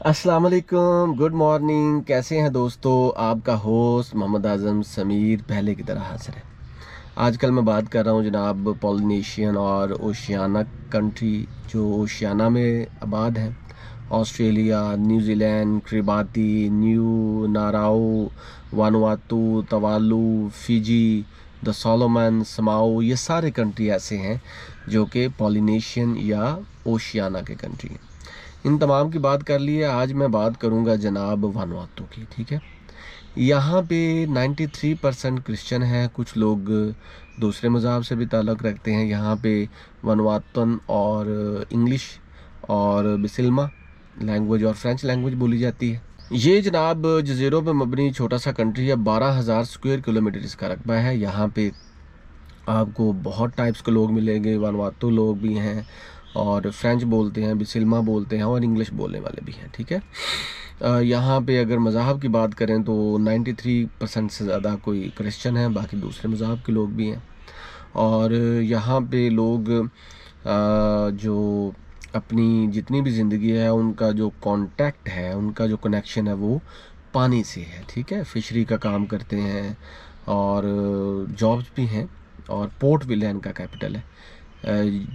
अस्सलाम वालेकुम, good morning. कैसे हैं दोस्तों? आपका होस्ट मोहम्मद आज़म समीर पहले की तरह हाजिर है। आजकल मैं बात कर रहा हूँ जनाब पॉलिनेशियन और ओशियाना कंट्री जो ओशियाना में आबाद हैं। ऑस्ट्रेलिया, न्यूजीलैंड, क्रिबाती, न्यू नाराओ, Vanuatu, Tuvalu, Fiji, the Solomon, Samoa, ये सारे कंट्री ऐसे हैं जो कि पॉलिनेशियन या ओशियाना के कंट्री हैं। इन तमाम की बात कर ली है। आज मैं बात करूंगा जनाब वानुआतू की। ठीक है, यहाँ पे 93% क्रिश्चियन हैं। कुछ लोग दूसरे मज़हब से भी ताल्लुक़ रखते हैं। यहाँ पे वनुआतन और इंग्लिश और बिसिल्मा लैंग्वेज और फ्रेंच लैंग्वेज बोली जाती है। ये जनाब जज़ीरों पे मबनी छोटा सा कंट्री है। 12,000 स्क्वायर किलोमीटर इसका रकबा है। यहाँ पे आपको बहुत टाइप्स के लोग मिलेंगे। वानुआतू लोग भी हैं और फ्रेंच बोलते हैं, बिसिल्मा बोलते हैं और इंग्लिश बोलने वाले भी हैं। ठीक है, यहाँ पे अगर मज़हब की बात करें तो 93% से ज़्यादा कोई क्रिश्चियन है, बाकी दूसरे मज़हब के लोग भी हैं। और यहाँ पे लोग जो अपनी जितनी भी ज़िंदगी है उनका जो कांटेक्ट है, उनका जो कनेक्शन है वो पानी से है। ठीक है, फिशरी का काम करते हैं और जॉब्स भी हैं और पोर्ट विला इनका कैपिटल है,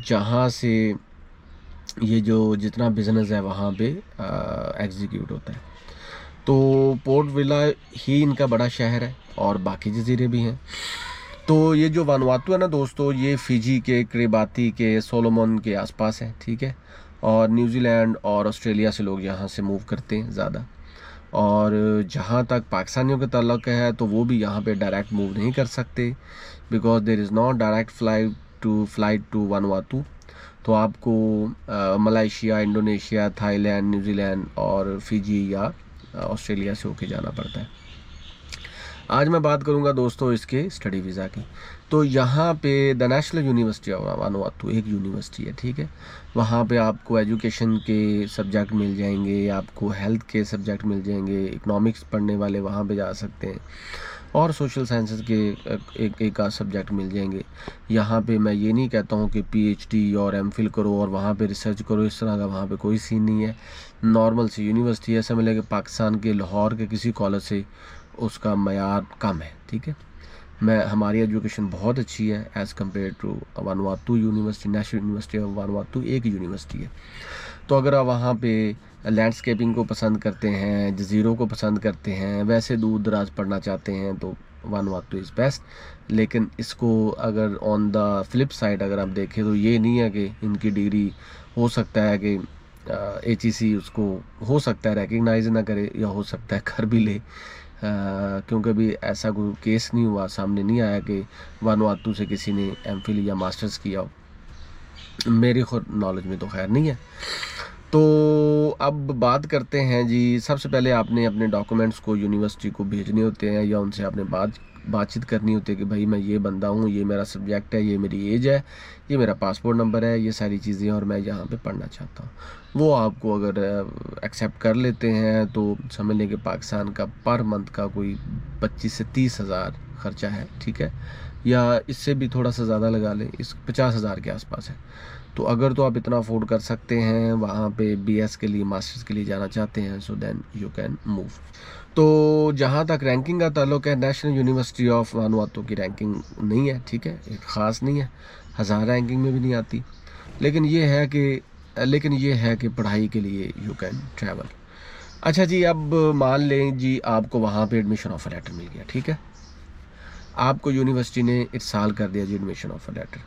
जहाँ से ये जो जितना बिज़नेस है वहाँ पे एग्जीक्यूट होता है। तो पोर्ट विला ही इनका बड़ा शहर है और बाकी जजीरे भी हैं। तो ये जो वानुआतू है ना दोस्तों, ये फिजी के, क्रिबाती के, सोलोमन के आसपास है। ठीक है, और न्यूजीलैंड और ऑस्ट्रेलिया से लोग यहाँ से मूव करते हैं ज़्यादा। और जहाँ तक पाकिस्तानियों का ताल्लुक़ है तो वो भी यहाँ पे डायरेक्ट मूव नहीं कर सकते, because there is not direct flight to Vanuatu. तो आपको मलेशिया, इंडोनेशिया, थाईलैंड, न्यूजीलैंड और फिजी या ऑस्ट्रेलिया से होके जाना पड़ता है। आज मैं बात करूंगा दोस्तों इसके स्टडी वीज़ा की। तो यहाँ पे the national university of Vanuatu एक यूनिवर्सिटी है। ठीक है, वहाँ पे आपको एजुकेशन के सब्जेक्ट मिल जाएंगे, आपको हेल्थ के सब्जेक्ट मिल जाएंगे, इकोनॉमिक्स पढ़ने वाले वहाँ पे जा सकते हैं और सोशल साइंसेस के एक आध सब्जेक्ट मिल जाएंगे। यहाँ पे मैं ये नहीं कहता हूँ कि पीएचडी और एमफिल करो और वहाँ पे रिसर्च करो, इस तरह का वहाँ पे कोई सीन नहीं है। नॉर्मल सी यूनिवर्सिटी है, समझ लें कि पाकिस्तान के लाहौर के किसी कॉलेज से उसका मयार कम है। ठीक है, हमारी एजुकेशन बहुत अच्छी है as compare to Vanuatu university. National university of Vanuatu एक यूनिवर्सिटी है। तो अगर आप वहाँ पे लैंडस्केपिंग को पसंद करते हैं, जज़ीरों को पसंद करते हैं, वैसे दूर दराज पढ़ना चाहते हैं तो वानुआतू इज़ बेस्ट। लेकिन इसको अगर ऑन द फ्लिप साइड अगर आप देखें तो ये नहीं है कि इनकी डिग्री हो सकता है कि HEC उसको हो सकता है रिकग्नाइज ना करे या हो सकता है कर भी ले, क्योंकि अभी ऐसा कोई केस नहीं हुआ, सामने नहीं आया कि वानुआतू से किसी ने एमफिल या मास्टर्स किया हो। मेरी खुद नॉलेज में तो खैर नहीं है। तो अब बात करते हैं जी। सबसे पहले आपने अपने डॉक्यूमेंट्स को यूनिवर्सिटी को भेजने होते हैं या उनसे आपने बातचीत करनी होती है कि भाई मैं ये बंदा हूँ, ये मेरा सब्जेक्ट है, ये मेरी एज है, ये मेरा पासपोर्ट नंबर है, ये सारी चीज़ें और मैं यहाँ पे पढ़ना चाहता हूँ। वो आपको अगर एक्सेप्ट कर लेते हैं तो समझ लें कि पाकिस्तान का पर मंथ का कोई 25 से 30 हज़ार ख़र्चा है। ठीक है, या इससे भी थोड़ा सा ज़्यादा लगा लें, इस 50,000 के आसपास है। तो अगर तो आप इतना अफोर्ड कर सकते हैं, वहाँ पे BS के लिए, मास्टर्स के लिए जाना चाहते हैं, so then you can move. तो जहाँ तक रैंकिंग का ताल्लुक है, नेशनल यूनिवर्सिटी ऑफ वानुआतू की रैंकिंग नहीं है। ठीक है, एक ख़ास नहीं है, 1000 रैंकिंग में भी नहीं आती। लेकिन ये है कि पढ़ाई के लिए यू कैन ट्रैवल। अच्छा जी, अब मान लें जी आपको वहाँ पे एडमिशन ऑफर लेटर मिल गया। ठीक है, आपको यूनिवर्सिटी ने इरसाल कर दिया जी एडमिशन ऑफर लेटर।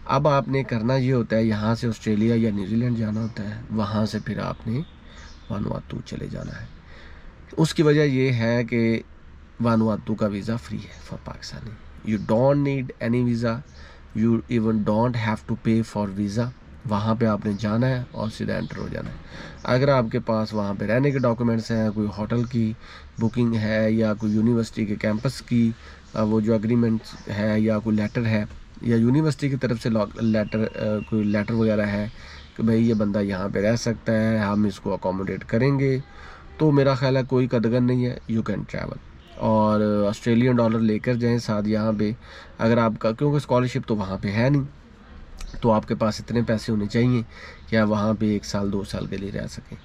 अब आपने करना ये होता है, यहाँ से ऑस्ट्रेलिया या न्यूजीलैंड जाना होता है, वहाँ से फिर आपने वानुआतू चले जाना है। उसकी वजह ये है कि वानुआतू का वीज़ा फ्री है for Pakistani. You don't need any visa, you even don't have to pay for visa. वहाँ पे आपने जाना है और सीधा एंटर हो जाना है। अगर आपके पास वहाँ पे रहने के डॉक्यूमेंट्स हैं, कोई होटल की बुकिंग है या कोई यूनिवर्सिटी के कैंपस की वो जो एग्रीमेंट है या कोई लेटर है या यूनिवर्सिटी की तरफ से कोई लेटर वगैरह है कि भाई ये बंदा यहाँ पे रह सकता है, हम इसको अकोमोडेट करेंगे, तो मेरा ख्याल है कोई कदगन नहीं है, यू कैन ट्रैवल। और ऑस्ट्रेलियन डॉलर लेकर जाएं साथ यहाँ पे, अगर आपका, क्योंकि स्कॉलरशिप तो वहाँ पे है नहीं, तो आपके पास इतने पैसे होने चाहिए कि आप वहाँ पे 1 साल 2 साल के लिए रह सकें।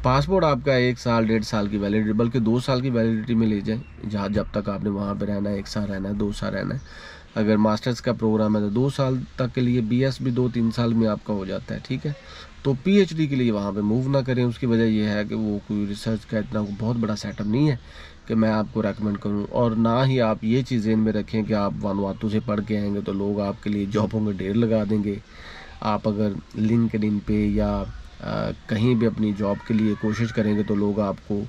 पासपोर्ट आपका 1 साल 1.5 साल की वैलिडिटी, बल्कि 2 साल की वैलिडिटी में ले जाएं, जहाँ जब तक आपने वहाँ पे रहना है, 1 साल रहना है, 2 साल रहना है। अगर मास्टर्स का प्रोग्राम है तो 2 साल तक के लिए, बीएस भी 2-3 साल में आपका हो जाता है, ठीक है। तो पीएचडी के लिए वहाँ पे मूव ना करें। उसकी वजह यह है कि वो कोई रिसर्च का इतना बहुत बड़ा सेटअप नहीं है कि मैं आपको रेकमेंड करूं, और ना ही आप ये चीज़ें में रखें कि आप वानुआतू से पढ़ के आएंगे तो लोग आपके लिए जॉबों के ढेर लगा देंगे। आप अगर लिंक्डइन पे या कहीं भी अपनी जॉब के लिए कोशिश करेंगे तो लोग आपको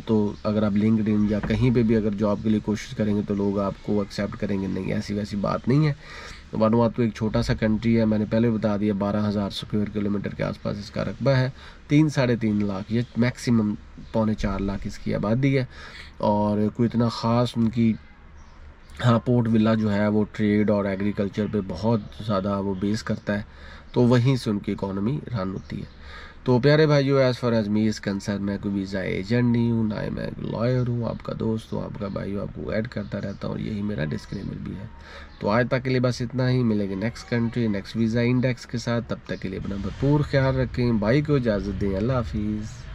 तो अगर आप लिंक्डइन या कहीं पे भी अगर जॉब के लिए कोशिश करेंगे तो लोग आपको एक्सेप्ट करेंगे नहीं, ऐसी वैसी बात नहीं है। वानुआतू एक छोटा सा कंट्री है, मैंने पहले बता दिया, 12,000 स्क्वायर किलोमीटर के आसपास इसका रकबा है। 3-3.5 लाख, ये मैक्सिमम 3.25 लाख इसकी आबादी है। और कोई इतना ख़ास उनकी, हाँ, पोर्ट विला जो है वो ट्रेड और एग्रीकल्चर पे बहुत ज़्यादा वो बेस करता है, तो वहीं से उनकी इकोनॉमी रन होती है। तो प्यारे भाइयों, as far as me is concern, मैं कोई वीज़ा एजेंट नहीं हूँ, ना ही मैं लॉयर हूँ, आपका दोस्त हूँ, आपका भाई हूँ, आपको ऐड करता रहता हूँ, यही मेरा डिस्क्लेमर भी है। तो आज तक के लिए बस इतना ही, मिलेंगे next country next visa index के साथ। तब तक के लिए अपना भरपूर ख्याल रखें, भाई को इजाज़त दें, अल्लाह हाफिज़।